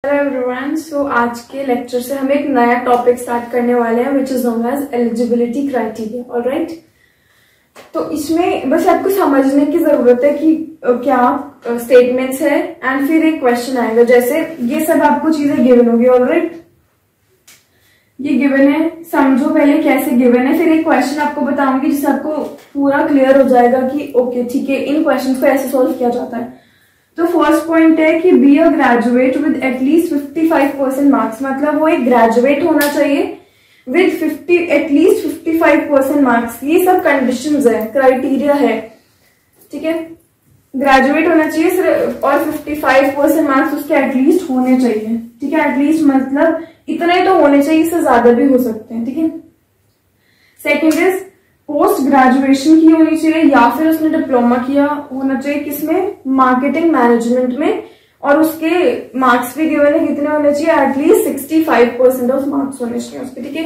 Hello everyone. सो आज के lecture से हम एक नया टॉपिक स्टार्ट करने वाले हैं which is known as eligibility criteria. Alright, तो इसमें बस आपको समझने की जरूरत है कि क्या स्टेटमेंट्स है एंड फिर एक क्वेश्चन आएगा। जैसे ये सब आपको चीजें गिवन होगी। ऑलराइट, ये गिवन है, समझो पहले कैसे गिवन है, फिर एक क्वेश्चन आपको बताऊंगी जिससे आपको पूरा क्लियर हो जाएगा कि ओके ठीक है, इन क्वेश्चन को ऐसे सोल्व किया जाता है। तो फर्स्ट पॉइंट है कि be a graduate with at least 55% marks, मतलब वो एक ग्रेजुएट होना चाहिए विद एटलीस्ट 55% मार्क्स। ये सब कंडीशंस है, क्राइटेरिया है, ठीक है। ग्रेजुएट होना चाहिए और 55% मार्क्स उसके एटलीस्ट होने चाहिए, ठीक है। एटलीस्ट मतलब इतने तो होने चाहिए, इससे ज्यादा भी हो सकते हैं, ठीक है। सेकेंड इज पोस्ट ग्रेजुएशन की होनी चाहिए या फिर उसने डिप्लोमा किया होना चाहिए, किसमें, मार्केटिंग मैनेजमेंट में, और उसके मार्क्स भी गिवन है कितने होने चाहिए, एटलीस्ट 65% ऑफ मार्क्स होने चाहिए उसके, ठीक है।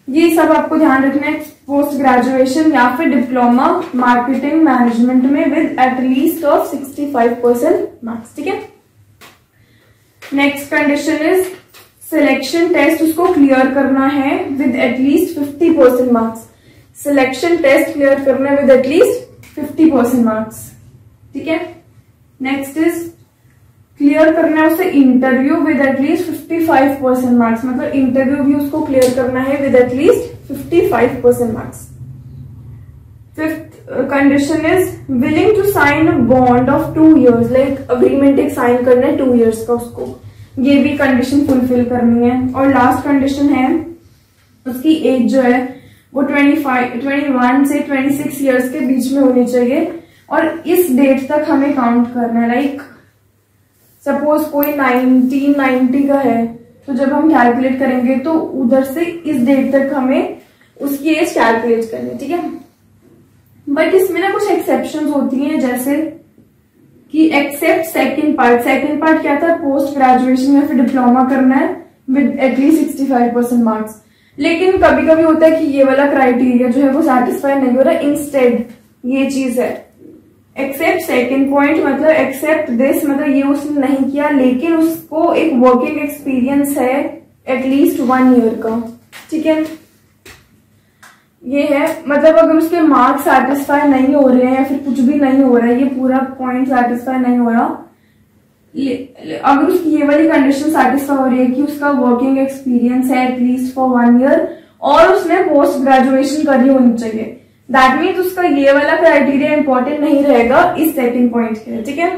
ये सब आपको ध्यान रखना है, पोस्ट ग्रेजुएशन या फिर डिप्लोमा मार्केटिंग मैनेजमेंट में विद एटलीस्ट ऑफ 65% मार्क्स, ठीक है। Next condition is selection test उसको क्लियर करना है with at least 50% marks. Selection test clear करना है विद एटलीस्ट 50% मार्क्स, ठीक है। नेक्स्ट इज क्लियर करना है उसे इंटरव्यू विद एटलीस्ट 55% मार्क्स, मतलब इंटरव्यू भी उसको क्लियर करना है with at least 55% marks. Fifth condition is willing to sign a bond of 2 years, like agreement एक साइन करना है 2 years का उसको, ये भी कंडीशन फुलफिल करनी है। और लास्ट कंडीशन है उसकी एज जो है वो 21 से 26 इयर्स के बीच में होनी चाहिए, और इस डेट तक हमें काउंट करना है। लाइक सपोज कोई 1990 का है, तो जब हम कैलकुलेट करेंगे तो उधर से इस डेट तक हमें उसकी एज कैलकुलेट करनी है, ठीक है। बट इसमें ना कुछ एक्सेप्शंस होती हैं, जैसे कि एक्सेप्ट सेकेंड पार्ट क्या था, पोस्ट ग्रेजुएशन या फिर डिप्लोमा करना है विद एटलीस्ट 65% मार्क्स। लेकिन कभी कभी होता है कि ये वाला क्राइटेरिया जो है वो सेटिस्फाई नहीं हो रहा, इंस्टेड ये चीज है एक्सेप्ट सेकेंड पॉइंट, मतलब एक्सेप्ट दिस, मतलब ये उसने नहीं किया लेकिन उसको एक वर्किंग एक्सपीरियंस है एटलीस्ट 1 year का, ठीक है। ये है, मतलब अगर उसके मार्क्स सेटिस्फाई नहीं हो रहे हैं या फिर कुछ भी नहीं हो रहा है, ये पूरा पॉइंट सेटिस्फाई नहीं हो रहा, अगर उसकी ये वाली कंडीशन सेटिस्फाई हो रही है कि उसका वर्किंग एक्सपीरियंस है एटलीस्ट फॉर 1 year और उसने पोस्ट ग्रेजुएशन करी होनी चाहिए, दैट मीन्स उसका ये वाला क्राइटेरिया इंपॉर्टेंट नहीं रहेगा इस सेकंड पॉइंट के लिए, ठीक है।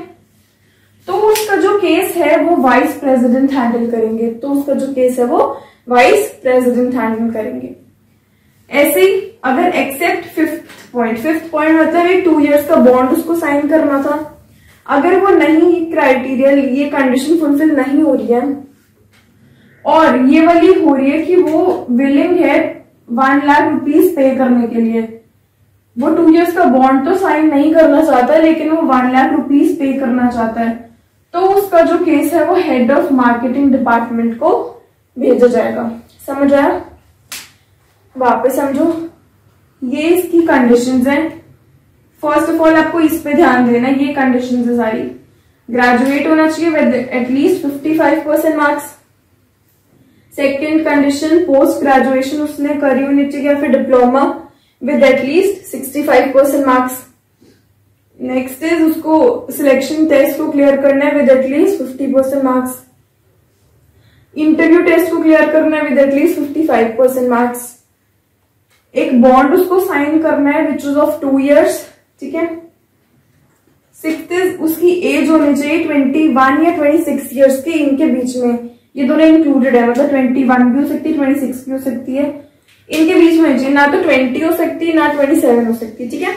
तो उसका जो केस है वो वाइस प्रेसिडेंट हैंडल करेंगे, तो उसका जो केस है वो वाइस प्रेसिडेंट हैंडल करेंगे। ऐसे ही अगर एक्सेप्ट फिफ्थ पॉइंट मतलब एक 2 years का बॉन्ड उसको साइन करना था, अगर वो नहीं, क्राइटेरिया ये कंडीशन फुलफिल नहीं हो रही है और ये वाली हो रही है कि वो विलिंग है 1 लाख रुपीज पे करने के लिए, वो 2 years का बॉन्ड तो साइन नहीं करना चाहता है लेकिन वो 1 लाख रुपीज पे करना चाहता है, तो उसका जो केस है वो हेड ऑफ मार्केटिंग डिपार्टमेंट को भेजा जाएगा। समझ आया? वापस समझो, ये इसकी कंडीशंस हैं। फर्स्ट ऑफ ऑल आपको इस पे ध्यान देना, ये कंडीशंस है सारी। ग्रेजुएट होना चाहिए with at least 55% marks. Second condition post graduation उसने करी होनी चाहिए या फिर diploma with at least 65% marks. Next is उसको सिलेक्शन टेस्ट को क्लियर करना है with at least 50% marks. Interview test को क्लियर करना है विद एटलीस्ट 55% मार्क्स। एक बॉन्ड उसको साइन करना है विच इज ऑफ 2 years, ठीक है। सिक्स्थ इज उसकी एज होनी चाहिए 21 या 26 years के, इनके बीच में, ये दोनों इंक्लूडेड है, मतलब 21 भी हो सकती है 26 भी हो सकती है, इनके बीच में चाहिए, ना तो 20 हो सकती है ना 27 हो सकती है, ठीक है।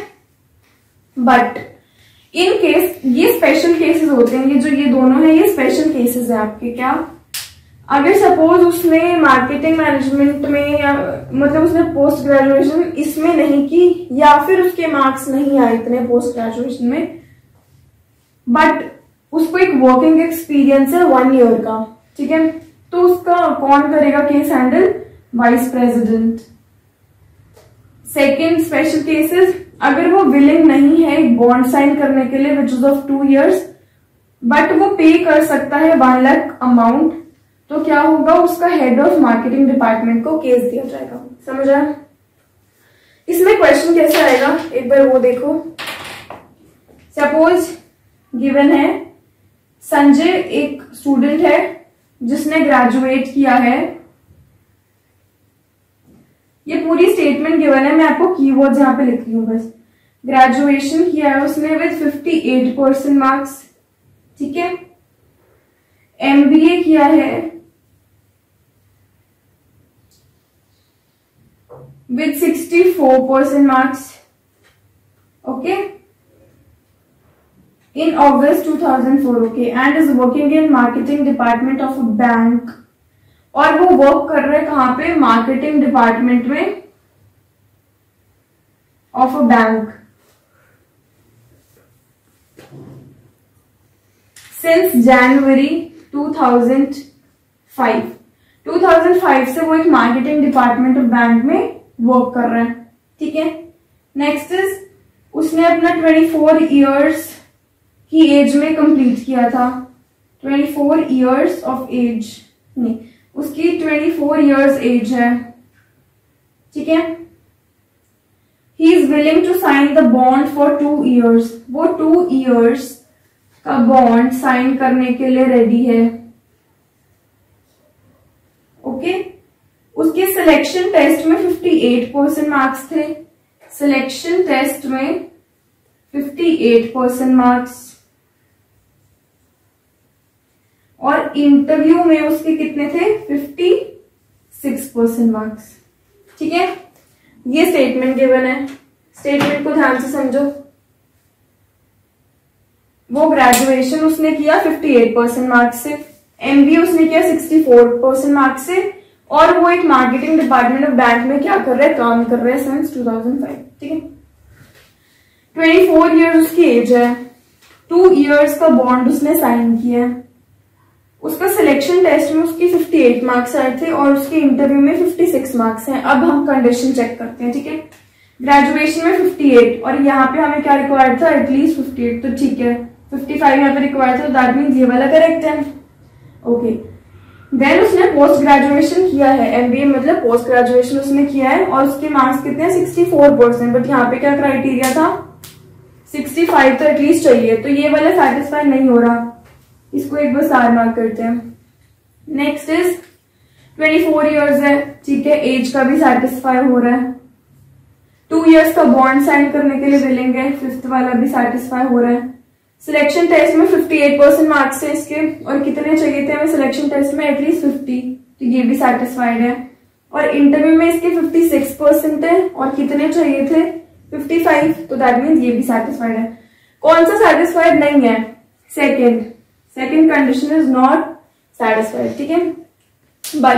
बट इन केस ये स्पेशल केसेस होते हैं, ये जो ये दोनों है ये स्पेशल केसेस है आपके। क्या, अगर सपोज उसने मार्केटिंग मैनेजमेंट में या मतलब उसने पोस्ट ग्रेजुएशन इसमें नहीं की या फिर उसके मार्क्स नहीं आए इतने पोस्ट ग्रेजुएशन में, बट उसको एक वर्किंग एक्सपीरियंस है 1 year का, ठीक है, तो उसका कौन करेगा case handle, vice president. Second special cases, अगर वो विलिंग नहीं है एक बॉन्ड साइन करने के लिए which is of 2 years, but वो पे कर सकता है 1 लाख अमाउंट, तो क्या होगा, उसका हेड ऑफ मार्केटिंग डिपार्टमेंट को केस दिया जाएगा। समझ आया? इसमें क्वेश्चन कैसे आएगा एक बार वो देखो। सपोज गिवन है संजय एक स्टूडेंट है जिसने ग्रेजुएट किया है, ये पूरी स्टेटमेंट गिवन है, मैं आपको कीवर्ड्स यहां पे लिख रही हूं बस। ग्रेजुएशन किया है उसने विद 58% मार्क्स, ठीक है। एमबीए किया है with 64% marks, okay, in August 2004, okay, and is working in marketing department of a bank, और वो वर्क कर रहे हैं कहां पे, मार्केटिंग डिपार्टमेंट में of a bank since January 2005। 2005 से वो एक मार्केटिंग डिपार्टमेंट ऑफ बैंक में वर्क कर रहे हैं, ठीक है। नेक्स्ट इज उसने अपना 24 इयर्स की एज में कंप्लीट किया था, 24 इयर्स ऑफ एज, नहीं उसकी 24 इयर्स एज है, ठीक है। He is willing to sign the bond for 2 years, वो 2 इयर्स का बॉन्ड साइन करने के लिए रेडी है, ओके। उसके सिलेक्शन टेस्ट में 58% मार्क्स थे, सिलेक्शन टेस्ट में 58% मार्क्स, और इंटरव्यू में उसके कितने थे, 56% मार्क्स, ठीक है। ये स्टेटमेंट गिवन है, स्टेटमेंट को ध्यान से समझो। वो ग्रेजुएशन उसने किया 58% मार्क्स से, एमबीए उसने किया 64% मार्क्स से, और वो एक मार्केटिंग डिपार्टमेंट ऑफ बैंक में क्या कर रहे हैं, काम कर रहे हैं सिंस 2005, ठीक है। 24 इयर्स उसकी एज है, 2 इयर्स का बॉन्ड उसने साइन किया है, उसका सिलेक्शन टेस्ट में उसकी 58 मार्क्स आए थे और उसके इंटरव्यू में 56 मार्क्स हैं। अब हम कंडीशन चेक करते हैं, ठीक है। ग्रेजुएशन में 58 और यहाँ पे हमें क्या रिक्वायर्ड था, एटलीस्ट 58, तो ठीक है 55 यहाँ पे रिक्वायर्ड था, तो दैट मीन्स ये वाला करेक्ट है, ओके। देन उसने पोस्ट ग्रेजुएशन किया है, एमबीए मतलब पोस्ट ग्रेजुएशन उसने किया है, और उसके मार्क्स कितने हैं, 64%, बट यहाँ पे क्या क्राइटेरिया था, 65 तो एटलीस्ट चाहिए, तो ये वाला सेटिस्फाई नहीं हो रहा, इसको एक बार स्टार मार्क करते हैं। नेक्स्ट इज 24 इयर्स है, ठीक है, एज का भी सेटिस्फाई हो रहा है, 2 इयर्स का बॉन्ड साइन करने के लिए विलिंग है, 5th वाला भी सेटिस्फाई हो रहा है। सिलेक्शन टेस्ट में 58% मार्क्स है इसके, और कितने चाहिए थे हमें सिलेक्शन टेस्ट में, एटलीस्ट 50, तो ये भी सेटिस्फाइड है। और इंटरव्यू में इसके 56% है, और कितने चाहिए थे, 55, तो दैट मीन्स ये भी सेटिस्फाइड है। कौन सा सेटिस्फाइड नहीं है, second condition is not satisfied, ठीक है। बट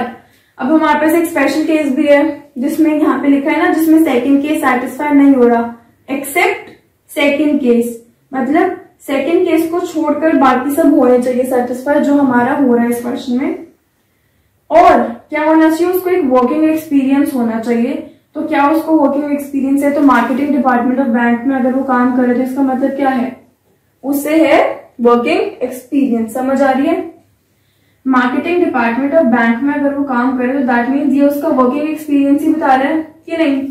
अब हमारे पास एक स्पेशल केस भी है जिसमें यहाँ पे लिखा है ना, जिसमें सेकेंड केस सेटिस्फाई नहीं हो रहा, एक्सेप्ट सेकेंड केस, मतलब सेकेंड केस को छोड़कर बाकी सब होने चाहिए सेटिस्फाई, जो हमारा हो रहा है इस क्वेश्चन में। और क्या होना चाहिए, उसको एक वर्किंग एक्सपीरियंस होना चाहिए। तो क्या उसको वर्किंग एक्सपीरियंस है, तो मार्केटिंग डिपार्टमेंट ऑफ बैंक में अगर वो काम करे तो इसका मतलब क्या है, उससे है वर्किंग एक्सपीरियंस। समझ आ रही है, मार्केटिंग डिपार्टमेंट ऑफ बैंक में अगर वो काम करे तो दैट मीन्स ये उसका वर्किंग एक्सपीरियंस ही बता रहा है कि नहीं।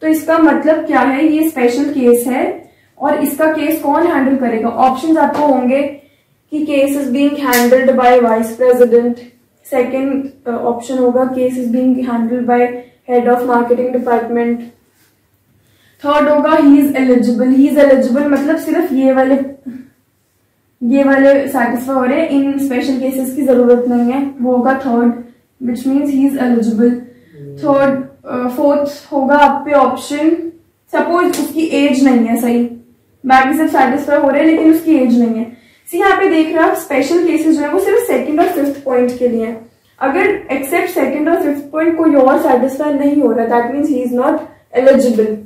तो इसका मतलब क्या है, ये स्पेशल केस है, और इसका केस कौन हैंडल करेगा, ऑप्शंस आपको होंगे कि case is being handled by vice president, second option होगा case is being handled by head of marketing department, third होगा he is eligible. He is eligible मतलब सिर्फ ये वाले सेटिस्फाई हो रहे हैं, इन स्पेशल केसेस की जरूरत नहीं है, वो होगा third, which means he is eligible. Fourth होगा आप पे ऑप्शन, सपोज उसकी एज नहीं है, सही, बाकी सब सेटिस्फाई हो रहे हैं लेकिन उसकी एज नहीं है। सी यहाँ पे देख रहे हो आप, स्पेशल केसेस जो है वो सिर्फ सेकंड और 5th पॉइंट के लिए है। अगर एक्सेप्ट सेकंड और 5th पॉइंट कोई और सेटिस्फाई नहीं हो रहा, that means he is not eligible.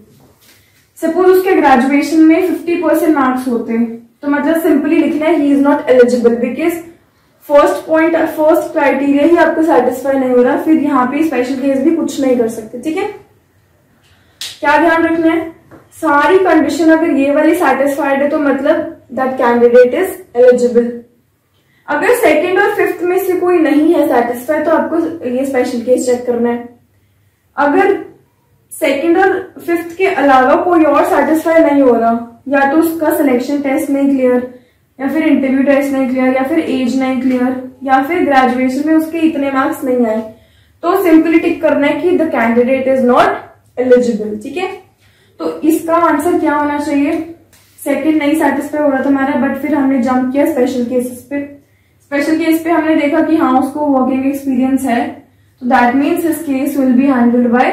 Suppose उसके ग्रेजुएशन में 50% मार्क्स होते हैं, तो मतलब सिंपली लिखना है he is not eligible, because first criteria ही आपको सेटिस्फाई नहीं हो रहा, फिर यहाँ पे स्पेशल केस भी कुछ नहीं कर सकते, ठीक है। क्या ध्यान रखना है, सारी कंडीशन अगर ये वाली सेटिस्फाइड है तो मतलब दैट कैंडिडेट इज एलिजिबल। अगर सेकंड और फिफ्थ में से कोई नहीं है सेटिस्फाई तो आपको ये स्पेशल केस चेक करना है। अगर सेकंड और फिफ्थ के अलावा कोई और सेटिस्फाई नहीं हो रहा, या तो उसका सिलेक्शन टेस्ट नहीं क्लियर, या फिर इंटरव्यू टेस्ट नहीं क्लियर, या फिर एज नहीं क्लियर, या फिर ग्रेजुएशन में उसके इतने मार्क्स नहीं आए, तो सिंपली टिक करना है कि the candidate is not eligible. ठीक है, तो इसका आंसर क्या होना चाहिए? सेकंड नहीं सेटिस्फाई हो रहा था हमारा, बट फिर हमने जंप किया स्पेशल केसेस पे। स्पेशल केस पे हमने देखा कि हाँ उसको वर्किंग एक्सपीरियंस है, तो that means his case will be handled by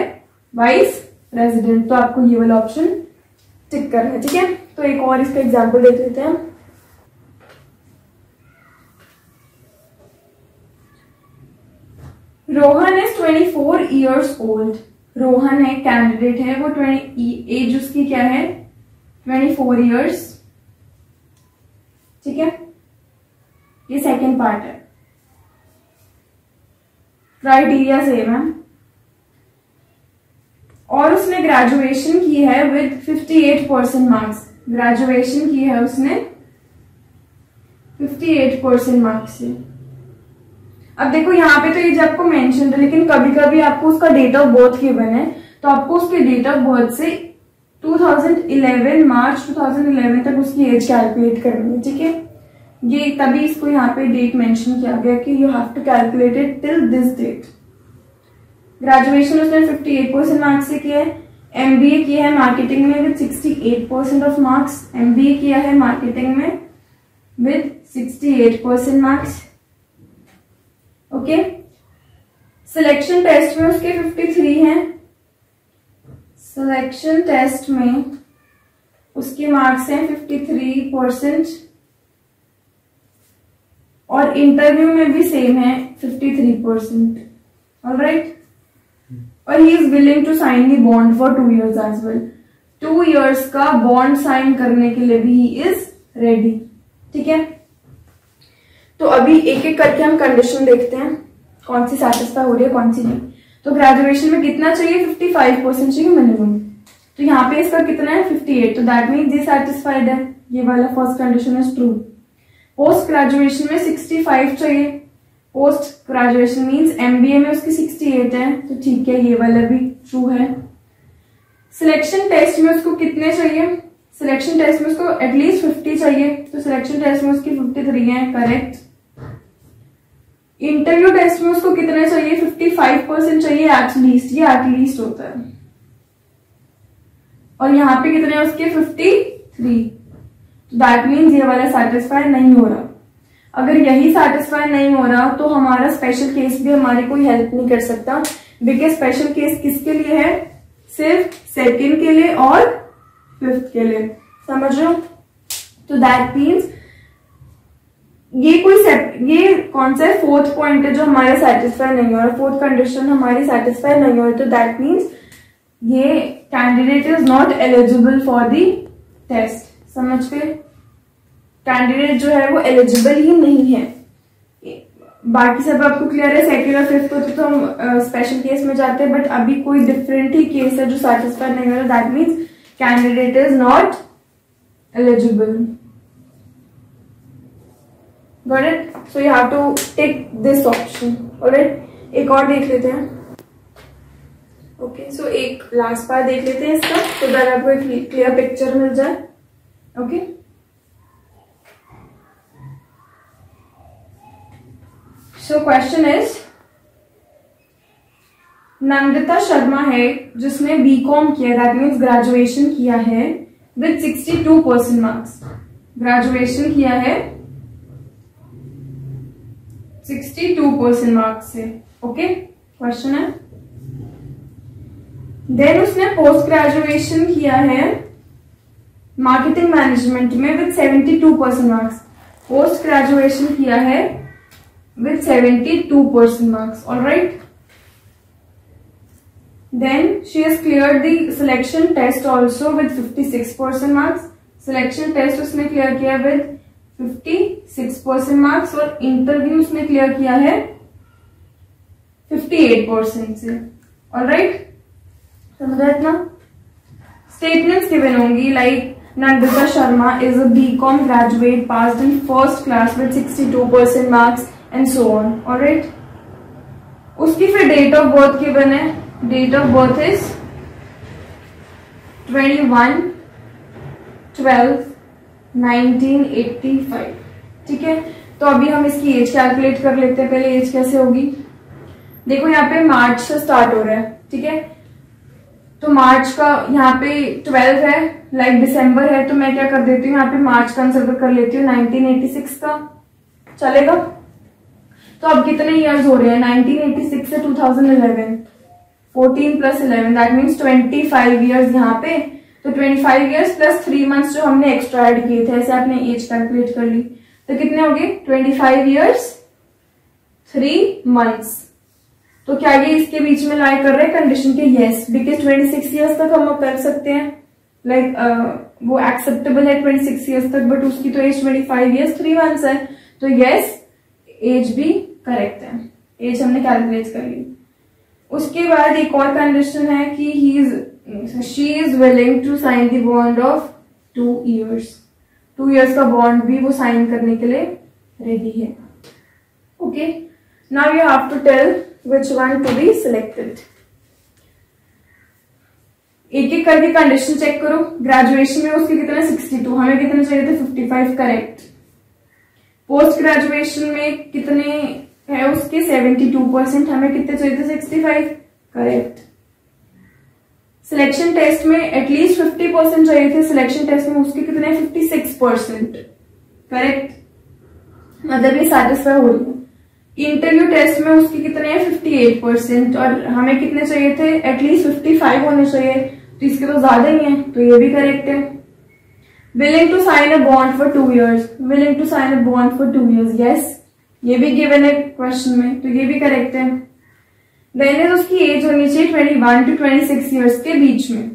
vice president. तो आपको ये वाला ऑप्शन टिक करना है। ठीक है, तो एक और इसका एग्जाम्पल देख लेते हैं। Rohan is 24 years old। Rohan एक कैंडिडेट है, वो एज उसकी क्या है? 24 years। ठीक है, ये सेकेंड पार्ट है। क्राइटेरिया सेम है, और उसने ग्रेजुएशन की है विद 58% मार्क्स। ग्रेजुएशन की है उसने 58% मार्क्स से। अब देखो यहाँ पे तो ये जो आपको मेंशन है, लेकिन कभी कभी आपको उसका डेट ऑफ बर्थ गिवन है, तो आपको उसके डेट ऑफ बर्थ से 2011 मार्च 2011 तक उसकी एज कैलकुलेट करनी है। ठीक है, ये तभी इसको यहाँ पे डेट मेंशन किया गया कि you have to calculate it till this date. Graduation उसने 58% मार्क्स से किया है। एमबीए किया है मार्केटिंग में विद 68% ऑफ मार्क्स। एमबीए किया है मार्केटिंग में with 68% marks. Okay, selection test में उसके 53 हैं। सिलेक्शन टेस्ट में उसके मार्क्स हैं 53%, और इंटरव्यू में भी सेम है 53%। ऑलराइट, और he is willing to sign the bond for 2 years as well. 2 years का बॉन्ड साइन करने के लिए भी ही इज रेडी। ठीक है, तो अभी एक एक करके हम कंडीशन देखते हैं, कौन सी सेटिस्फाई हो रही है कौन सी नहीं। तो ग्रेजुएशन में कितना चाहिए? 55% चाहिए मिनिमम। तो यहाँ पे इसका कितना है? 58, तो दैट मीन्स ये सेटिस्फाइड है। ये वाला first condition is true. Post graduation में 65 चाहिए। पोस्ट ग्रेजुएशन मीन्स एमबीए में उसकी 68 है, तो ठीक है, ये वाला भी ट्रू है। सिलेक्शन टेस्ट में उसको कितने चाहिए? सिलेक्शन टेस्ट में उसको एटलीस्ट 50 चाहिए, तो सिलेक्शन टेस्ट में उसकी 53 है, करेक्ट। इंटरव्यू टेस्ट में उसको कितने चाहिए? 55% चाहिए एटलीस्ट, ये एटलीस्ट होता है। और यहाँ पे कितने हैं उसके? 53, तो दैट मीन्स ये वाला सेटिस्फाई नहीं हो रहा। अगर यही सेटिस्फाई नहीं हो रहा तो हमारा स्पेशल केस भी हमारी कोई हेल्प नहीं कर सकता, बिकॉज स्पेशल केस किसके लिए है? सिर्फ सेकंड के लिए और फिफ्थ के लिए। समझ रहे हो? तो दैट मीन्स ये कौन सा है? फोर्थ पॉइंट है जो हमारे सेटिस्फाई नहीं हो रहा, फोर्थ कंडीशन हमारी सेटिस्फाई नहीं हो रही, तो दैट मीन्स ये candidate is not eligible for the test. समझ गए? कैंडिडेट जो है वो एलिजिबल ही नहीं है। बाकी सब आपको क्लियर है। सेकंड और फिफ्थ होते तो हम स्पेशल केस में जाते हैं, बट अभी कोई डिफरेंट ही केस है जो सेटिस्फाई नहीं हो रहा, that means candidate is not eligible. Got it? So you have to take this option. Alright? एक और देख लेते हैं। Okay, so एक लास्ट पार्ट देख लेते हैं इसका, तो दैट आपको एक क्लियर पिक्चर मिल जाए। Okay, so question is, Nandita Sharma है जिसने बीकॉम किया, दैट मीन्स ग्रेजुएशन किया है विद 62% मार्क्स। ग्रेजुएशन किया है 62% मार्क्स से। ओके, क्वेश्चन है। देन उसने पोस्ट ग्रेजुएशन किया है मार्केटिंग मैनेजमेंट में विद 72% मार्क्स। पोस्ट ग्रेजुएशन किया है with 72% marks. Alright, then she has cleared the selection test also with 56% marks. Selection test उसने क्लियर किया विद 56% मार्क्स, और इंटरव्यू उसने क्लियर किया है 58% से। ऑलराइट, समझा इतना? स्टेटमेंट्स गिवन होंगी like Nandita Sharma is a BCom graduate, passed in first class with 62% marks and so on. Alright. उसकी फिर डेट ऑफ बर्थ गिवन है, डेट ऑफ बर्थ इज 21/12/1985. ठीक है, तो अभी हम इसकी एज कैलकुलेट कर लेते हैं. पहले एज कैसे होगी, देखो यहाँ पे मार्च से स्टार्ट हो रहा है. ठीक है, तो मार्च का यहाँ पे 12 है, लाइक दिसंबर है, तो मैं क्या कर देती हूँ यहाँ पे मार्च कंसिडर कर लेती हूँ 1986 का. चलेगा. तो अब कितने इयर्स हो रहे हैं 1986 से 2011, 14 + 11 दैट मीन्स 25 इयर्स यहाँ पे. तो 25 इयर्स प्लस 3 मंथ्स जो हमने एक्स्ट्रा ऐड किए थे, ऐसे आपने एज कैलकुलेट कर ली. तो कितने हो गए 25 इयर्स 3 मंथ्स. तो क्या ये इसके बीच में लाई कर रहे हैं कंडीशन के? यस, बिकॉज 26 इयर्स तक हम कर सकते हैं, लाइक वो एक्सेप्टेबल है 26 इयर्स तक, बट उसकी तो एज 25 इयर्स 3 मंथ्स है. तो यस, एज भी करेक्ट है, एज हमने कैलकुलेट कर ली. उसके बाद एक और कंडीशन है कि she is willing to sign the bond of 2 years. 2 years का बॉन्ड भी वो साइन करने के लिए रेडी है. Okay, now you have to tell which one to be selected. एक एक करके कंडीशन चेक करो. ग्रेजुएशन में उसके कितने 62, हमें कितने चाहिए थे 55, करेक्ट. पोस्ट ग्रेजुएशन में कितने है उसके 72%, हमें कितने चाहिए थे 65, करेक्ट. सिलेक्शन टेस्ट में एटलीस्ट 50% चाहिए थे, सिलेक्शन टेस्ट में उसके कितने 56%, करेक्ट. मतलब ये सेटिस्फाई हो रही है. इंटरव्यू टेस्ट में उसके कितने हैं 58%, और हमें कितने चाहिए थे एटलीस्ट 55 होने चाहिए, तो इसके तो ज्यादा ही हैं, तो ये भी करेक्ट है. Willing to sign a bond for 2 years, willing to sign a bond for 2 years, yes, ये भी गिवन है क्वेश्चन में, तो ये भी करेक्ट है. देन इज उसकी एज होनी चाहिए 21 to 26 इयर्स के बीच में.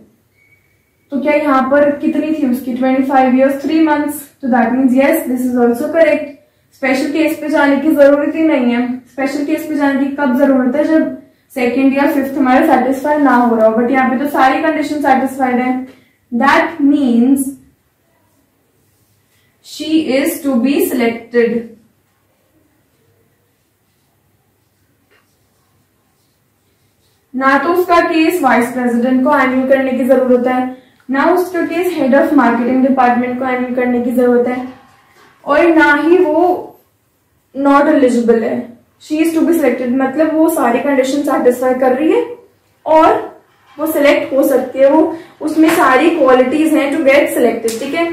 तो क्या यहाँ पर कितनी थी उसकी 25 इयर्स 3 मंथ्स, तो that means yes, this is also correct. Special case पे जाने की जरूरत ही नहीं है. स्पेशल केस पे जाने की कब जरूरत है, जब 2nd या 5th हमारा सेटिस्फाई ना हो रहा हो, बट यहाँ पे तो सारी कंडीशन सेटिस्फाइड है. That means she is to be selected. ना तो उसका केस वाइस प्रेसिडेंट को हैंडल करने की जरूरत है, ना उसका case head of marketing department को हैंडल करने की जरूरत है, और ना ही वो नॉट एलिजिबल है. She is to be selected मतलब वो सारी कंडीशन सेटिस्फाई कर रही है और वो सिलेक्ट हो सकती है, वो उसमें सारी क्वालिटीज हैं टू गेट सिलेक्टेड. ठीक है,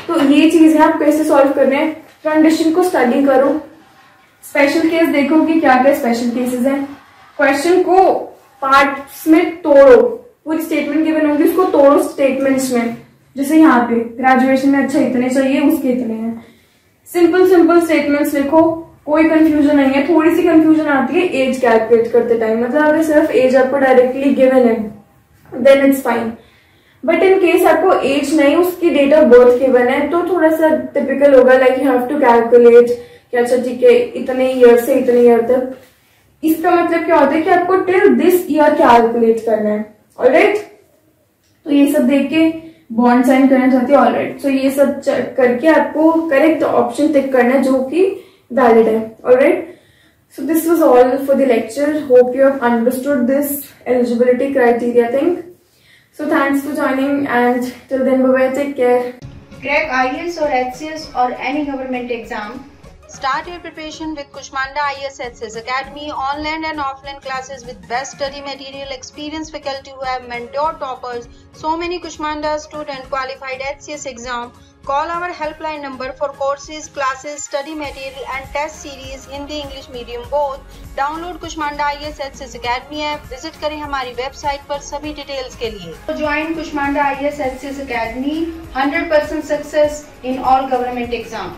तो ये चीज है, आप कैसे सॉल्व कर रहे हैं. कंडीशन को स्टडी करो, स्पेशल केस देखो कि क्या क्या स्पेशल केसेस हैं. क्वेश्चन को पार्ट्स में तोड़ो, पूरी स्टेटमेंट गिवन होंगी उसको तोड़ो स्टेटमेंट्स में. जैसे यहाँ पे ग्रेजुएशन में अच्छा इतने चाहिए, उसके इतने हैं. सिंपल सिंपल स्टेटमेंट्स लिखो, कोई कंफ्यूजन नहीं है. थोड़ी सी कंफ्यूजन आती है एज कैलकुलेट करते टाइम, मतलब अगर सिर्फ एज आपको डायरेक्टली गिवन है then it's fine, but in case आपको एज नहीं उसकी डेट ऑफ बर्थ गिवन है तो थोड़ा सा टिपिकल होगा, like you have to calculate कि अच्छा ठीक है इतने ईयर से इतने ईयर तक. इसका मतलब क्या होता है कि आपको टिल दिस ईयर कैलकुलेट करना है. ऑलराइट, तो ये सब देख के बॉन्ड साइन करना चाहती है. ऑलराइट, सो ये सब चेक करके आपको करेक्ट ऑप्शन टिक करना है जो कि वैलिड है. Alright, so this was all for the lecture. Hope you have understood this eligibility criteria thing. So thanks for joining and till then bye bye, take care. Crack IELTS or HCS or any government exam. Start your preparation with Kushmanda IAS HCS Academy. Online and offline classes with best study material, experienced faculty who have mentored toppers. So many Kushmanda students qualified HCS exam. Call our helpline number for courses, classes, study material and test series Hindi English medium both. Download Kushmanda IAS HCS Academy app. Visit करें हमारी website पर सभी details के लिए. Join Kushmanda IAS HCS Academy. 100% success in all government exam.